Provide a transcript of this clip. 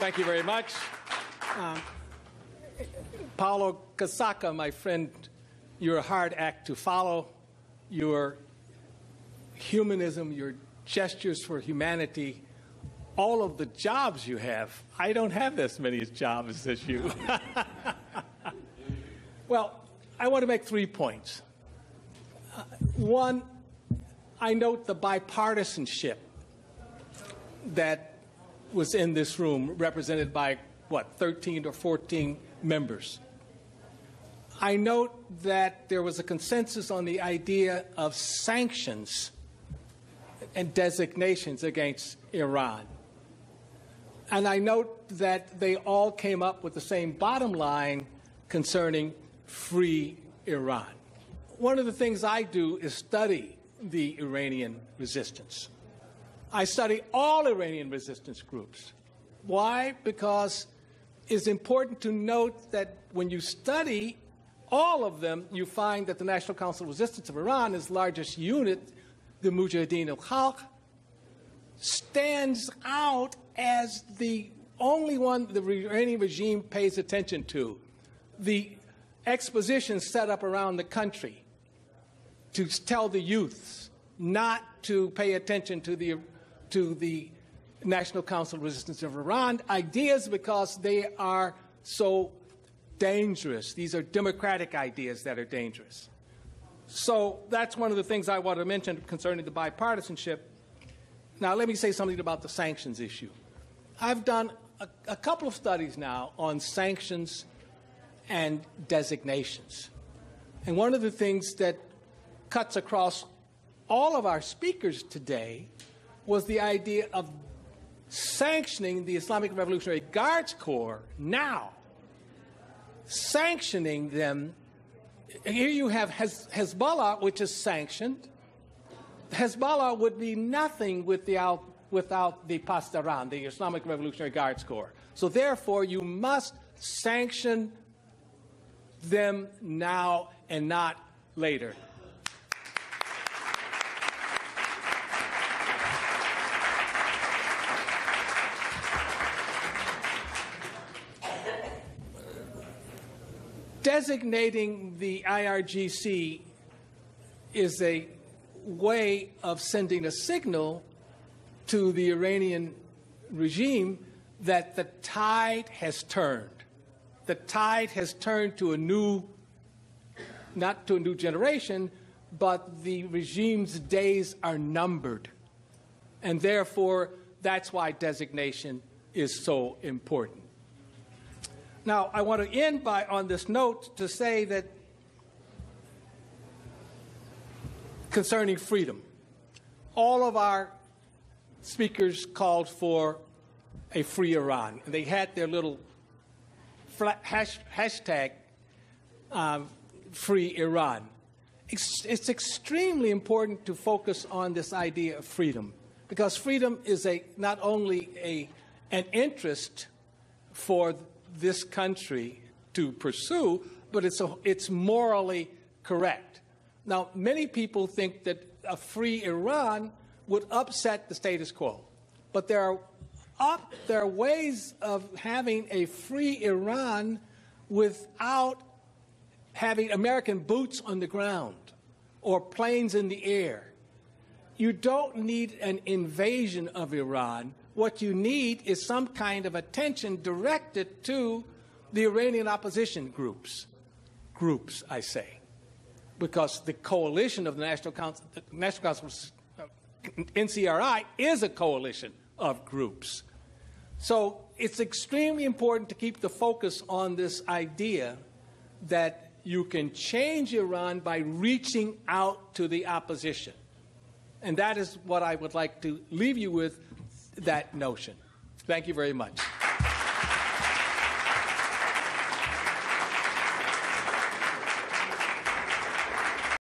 Thank you very much. Paulo Casaca, my friend, you're a hard act to follow. Your humanism, your gestures for humanity, all of the jobs you have. I don't have as many jobs as you. Well, I want to make 3 points. One, I note the bipartisanship that was in this room, represented by, 13 or 14 members. I note that there was a consensus on the idea of sanctions and designations against Iran. And I note that they all came up with the same bottom line concerning free Iran. One of the things I do is study the Iranian resistance. I study all Iranian resistance groups. Why? Because it's important to note that when you study all of them, you find that the National Council of Resistance of Iran, its largest unit, the Mujahideen al-Khalq, stands out as the only one the Iranian regime pays attention to. The expositions set up around the country to tell the youths not to pay attention to the National Council of Resistance of Iran ideas because they are so dangerous. These are democratic ideas that are dangerous. So that's one of the things I want to mention concerning the bipartisanship. Now, let me say something about the sanctions issue. I've done a couple of studies now on sanctions and designations. And one of the things that cuts across all of our speakers today was the idea of sanctioning the Islamic Revolutionary Guards Corps now. Sanctioning them. Here you have Hezbollah, which is sanctioned. Hezbollah would be nothing without the Pasdaran, the Islamic Revolutionary Guards Corps. So therefore, you must sanction them now and not later. Designating the IRGC is a way of sending a signal to the Iranian regime that the tide has turned. The tide has turned to a new, not to a new generation, but the regime's days are numbered. And therefore, that's why designation is so important. Now, I want to end on this note to say that concerning freedom, all of our speakers called for a free Iran. And they had their little hashtag free Iran. It's extremely important to focus on this idea of freedom, because freedom is not only an interest for this country to pursue, but it's morally correct. Now, many people think that a free Iran would upset the status quo, but there are ways of having a free Iran without having American boots on the ground or planes in the air. You don't need an invasion of Iran. What you need is some kind of attention directed to the Iranian opposition groups, I say, because the coalition of the National Council, NCRI, is a coalition of groups. So it's extremely important to keep the focus on this idea that you can change Iran by reaching out to the opposition. And that is what I would like to leave you with, that notion. Thank you very much.